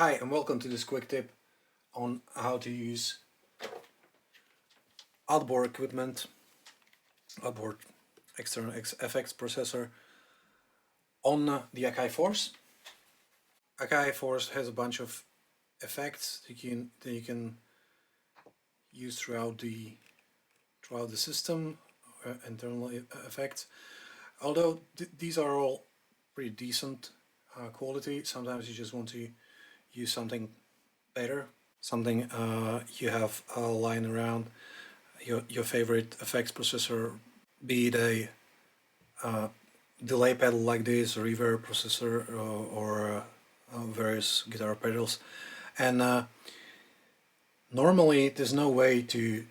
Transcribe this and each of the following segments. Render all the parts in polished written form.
Hi and welcome to this quick tip on how to use outboard equipment, outboard external FX processor on the Akai Force. Akai Force has a bunch of effects that you can use throughout the system, internal effects. Although these are all pretty decent quality, sometimes you just want to use something better, something you have lying around, your favorite effects processor, be it a delay pedal like this, or reverb processor, or various guitar pedals, and normally there's no way to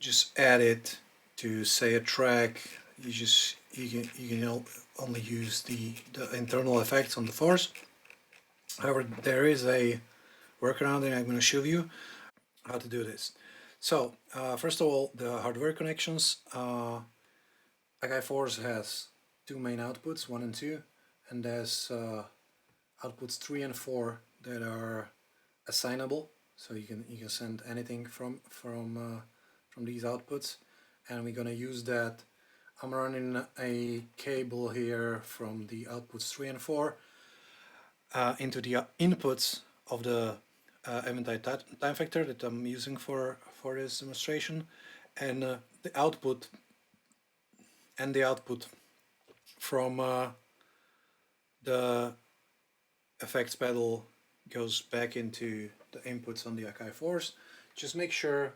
just add it to, say, a track. You can only use the internal effects on the Force. However, there is a workaround, and I'm going to show you how to do this. So first of all, the hardware connections. Akai Force has two main outputs, 1 and 2, and there's outputs 3 and 4 that are assignable, so you can send anything from these outputs, and we're gonna use that. I'm running a cable here from the outputs 3 and 4 into the inputs of the Eventide time factor that I'm using for this demonstration, and the output from the effects pedal goes back into the inputs on the Akai Force. Just make sure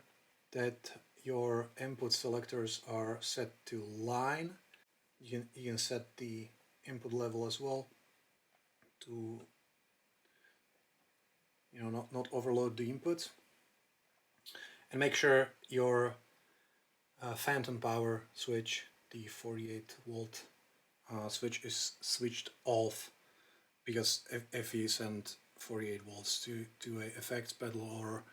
that your input selectors are set to line. You can set the input level as well to not overload the inputs, and make sure your phantom power switch, the 48 volt switch, is switched off, because if you send 48 volts to a effects pedal or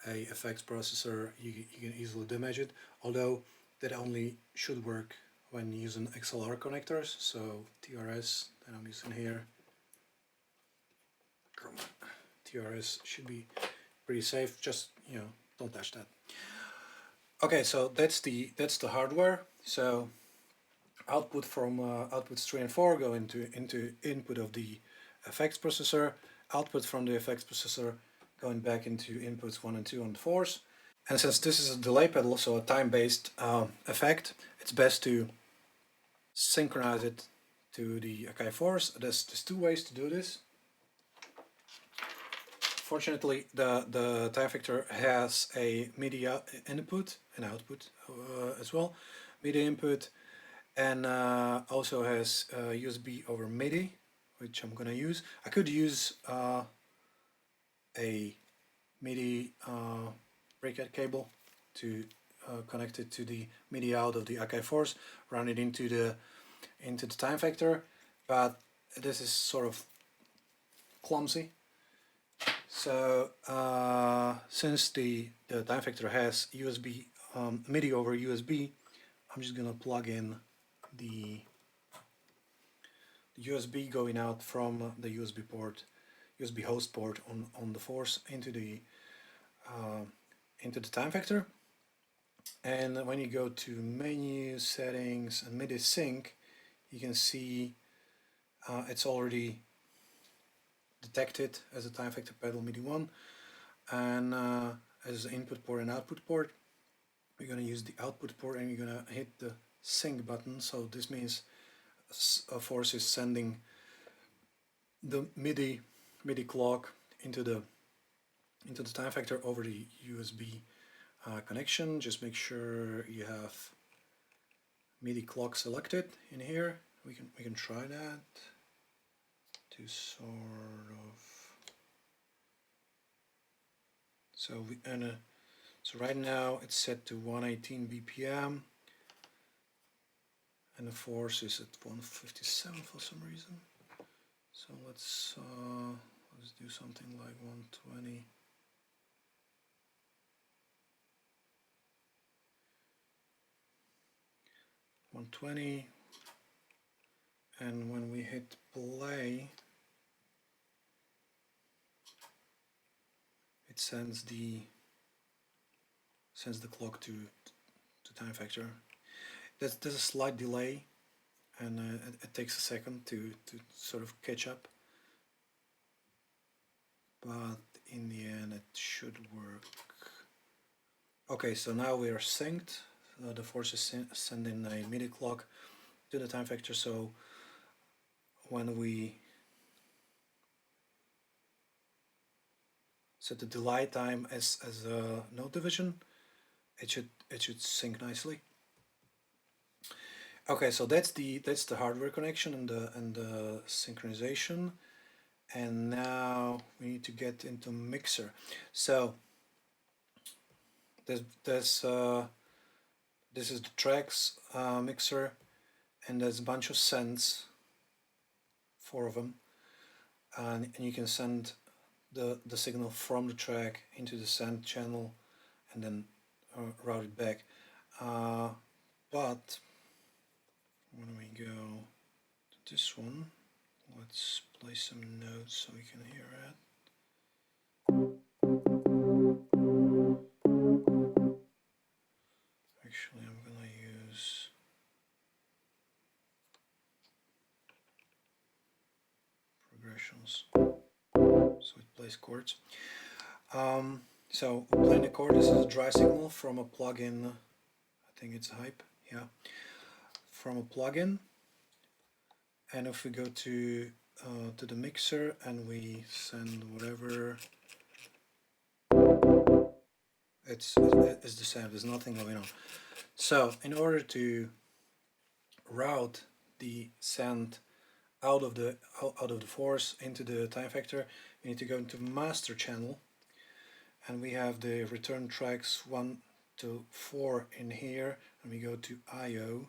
a effects processor, you can easily damage it, although that only should work when using XLR connectors. So TRS that I'm using here, TRS should be pretty safe. Just don't touch that. Okay, so that's the hardware. So output from outputs 3 and 4 go into input of the effects processor. Output from the effects processor going back into inputs 1 and 2 on the Force. And since this is a delay pedal, so a time-based effect, it's best to synchronize it to the Akai Force. There's two ways to do this. Fortunately, the time factor has a MIDI input and output as well, MIDI input, and also has USB over MIDI, which I'm gonna use. I could use a MIDI breakout cable to connect it to the MIDI out of the Akai Force, run it into the time factor, but this is sort of clumsy. So since the time factor has USB MIDI over USB, I'm just gonna plug in the USB going out from the USB host port on the Force into the time factor. And when you go to menu, settings, and MIDI sync, you can see it's already detected as a time factor pedal MIDI 1, and as an input port and output port. We're going to use the output port, and you're going to hit the sync button. So this means Force is sending the MIDI clock into the time factor over the USB connection. Just make sure you have MIDI clock selected in here. We can try that to sort of. So so right now it's set to 118 BPM, and the Force is at 157 for some reason. So let's do something like 120. And when we hit play, it sends the clock to time factor. There's a slight delay, and it takes a second to sort of catch up, but in the end it should work. Okay, so now we are synced. The force is sending a MIDI clock to the time factor, so when we set the delay time as a note division, it should sync nicely. Okay, so that's the hardware connection and the synchronization, and now we need to get into mixer. So this is the tracks mixer, and there's a bunch of sends, 4 of them, and you can send the signal from the track into the send channel and then route it back. But when we go to this one, let's play some notes so we can hear it. Actually, I'm gonna use progressions so it plays chords. So we're playing a chord. This is a dry signal from a plugin. I think it's Hype. Yeah, from a plugin. And if we go to the mixer and we send whatever, it's the same. There's nothing going on. So in order to route the send out of the force into the time factor, we need to go into master channel, and we have the return tracks 1 to 4 in here, and we go to I/O.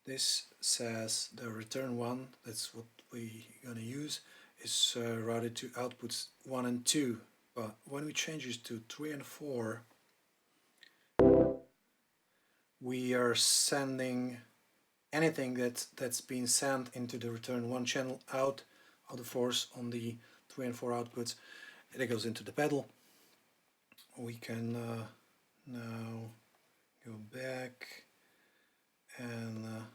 This says the return 1, that's what we're gonna use, is routed to outputs 1 and 2, but when we change it to 3 and 4, we are sending anything that's being sent into the return 1 channel out of the force on the 3 and 4 outputs. It goes into the pedal. We can now go back and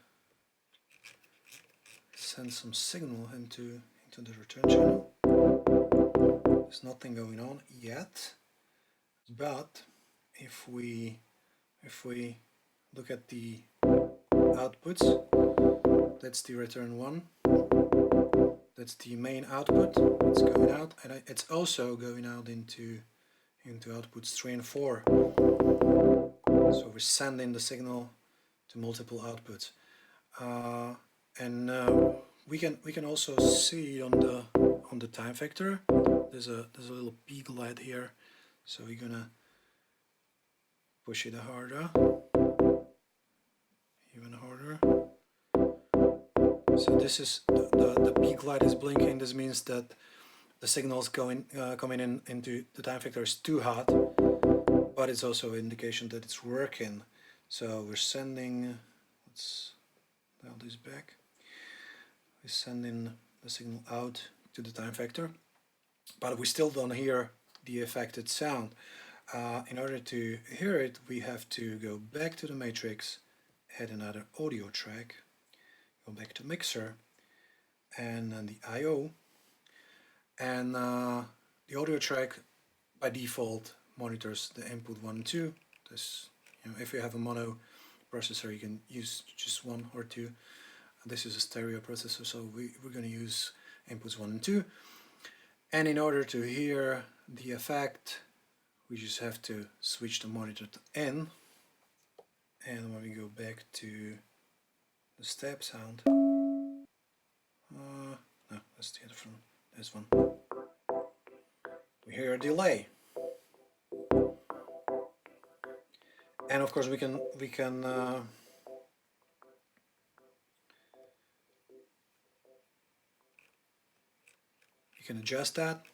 send some signal into the return channel. There's nothing going on yet, but if we look at the outputs, that's the return 1, that's the main output, it's going out, and it's also going out into outputs 3 and 4. So we're sending the signal to multiple outputs, and we can also see on the time factor. There's a little peak light here, so we're gonna push it harder, even harder. So this is the peak light is blinking. This means that the signals coming in into the time factor is too hot, but it's also an indication that it's working. So we're sending, let's dial this back, we're sending the signal out to the time factor, but we still don't hear the affected sound. In order to hear it, we have to go back to the matrix, add another audio track, go back to mixer, and then the I/O, and the audio track by default monitors the input 1 and 2. This, if you have a mono processor, you can use just 1 or 2. This is a stereo processor, so we're going to use inputs 1 and 2. And in order to hear the effect, we just have to switch the monitor to N. And when we go back to the step sound, no, that's the other one. This one. We hear a delay, and of course we can adjust that.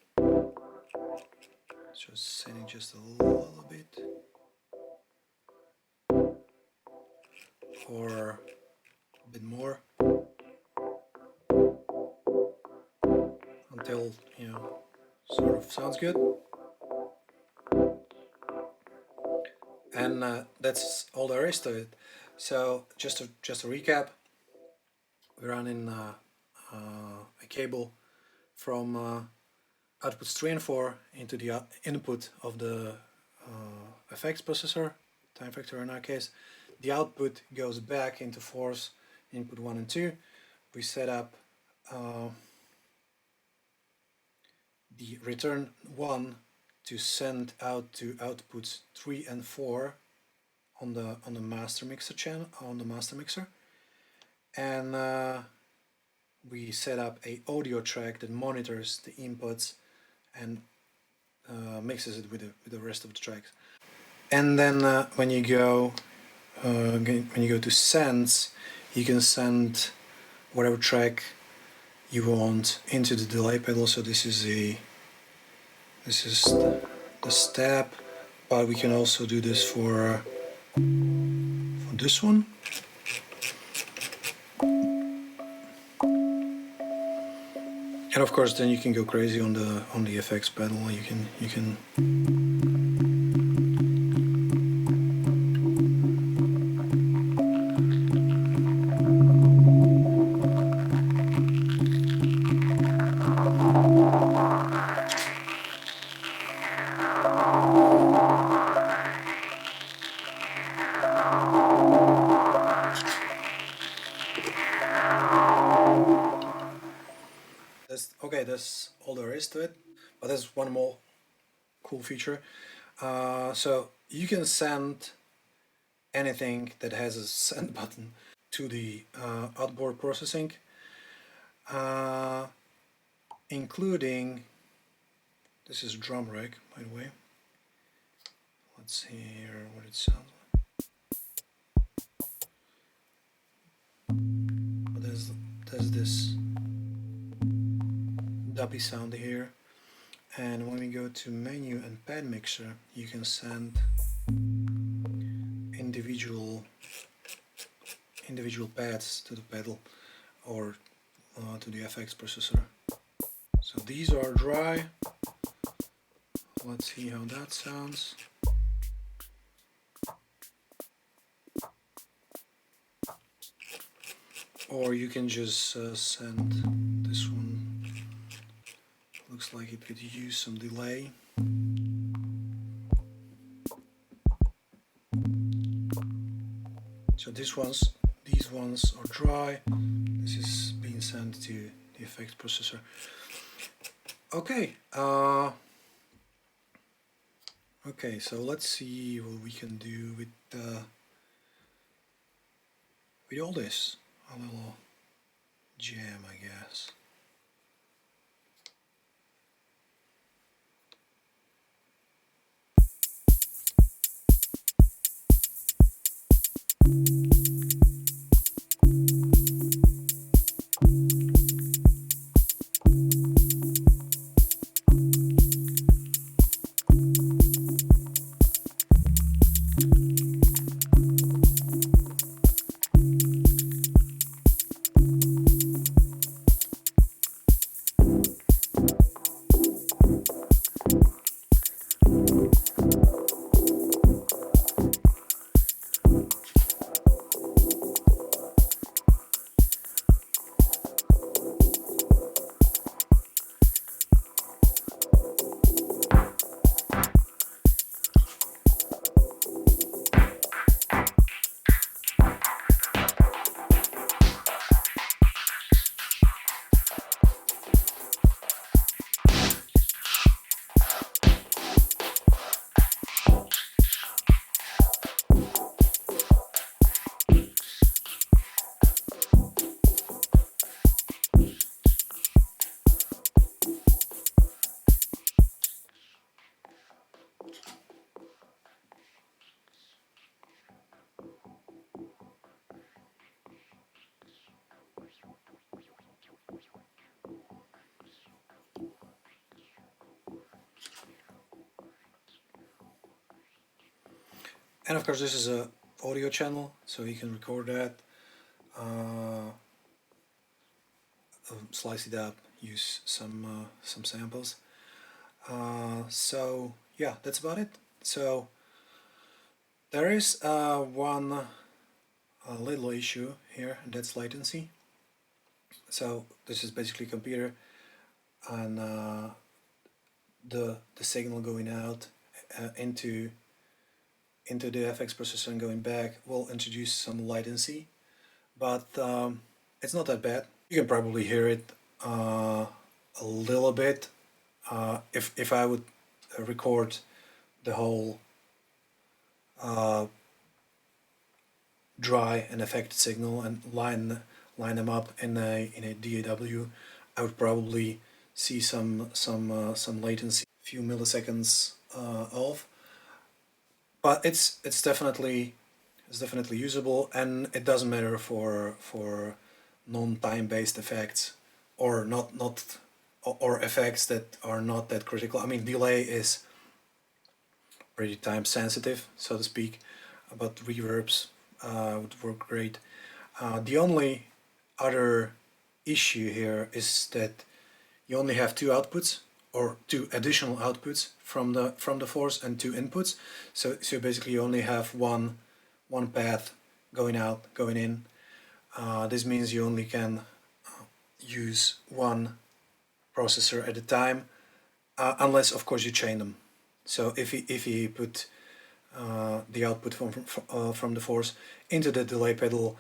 Just setting just a little bit, or a bit more, until sort of sounds good. and that's all there is to it. So just to recap, we run in a cable from outputs 3 and 4 into the input of the effects processor, time factor in our case. The output goes back into Force input 1 and 2. We set up the return 1 to send out to outputs 3 and 4 on the master mixer channel, on the master mixer, and we set up a audio track that monitors the inputs and mixes it with the rest of the tracks. And then when you go to sends, you can send whatever track you want into the delay pedal. So this is the step, but we can also do this for this one. And of course, then you can go crazy on the effects pedal. You can that's all there is to it. But there's one more cool feature. So you can send anything that has a send button to the outboard processing, including, this is drum rack, by the way. Let's hear what it sounds like. But there's this duppy sound here, and when we go to menu and pad mixer, you can send individual pads to the pedal or to the FX processor. So these are dry. Let's see how that sounds. Or you can just send this one. Looks like it could use some delay. So these ones are dry. This is being sent to the effects processor. Okay. Okay, so let's see what we can do with all this. A little jam, I guess. And of course, this is a audio channel, so you can record that, slice it up, use some samples. So yeah, that's about it. So There is one little issue here, and that's latency. So this is basically computer, and the signal going out into the FX processor and going back will introduce some latency, but it's not that bad. You can probably hear it a little bit. If I would record the whole dry and affected signal and line them up in a DAW, I would probably see some latency, a few milliseconds off. But it's definitely usable, and it doesn't matter for non-time based effects or or effects that are not that critical. I mean, delay is pretty time sensitive, so to speak, but reverbs would work great. The only other issue here is that you only have two outputs, or two additional outputs from the Force, and two inputs. So basically you only have one path going out, going in. This means you only can use one processor at a time, unless of course you chain them. So if you put the output from the Force into the delay pedal,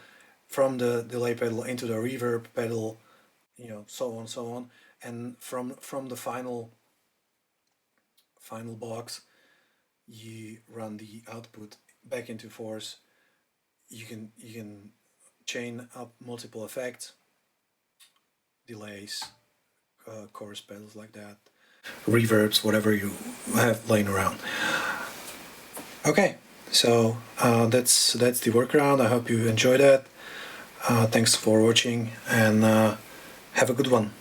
from the delay pedal into the reverb pedal, so on, and from the final box, you run the output back into Force. You can chain up multiple effects, delays, chorus pedals like that, reverbs, whatever you have laying around. Okay, so that's the workaround. I hope you enjoyed that. Thanks for watching, and have a good one.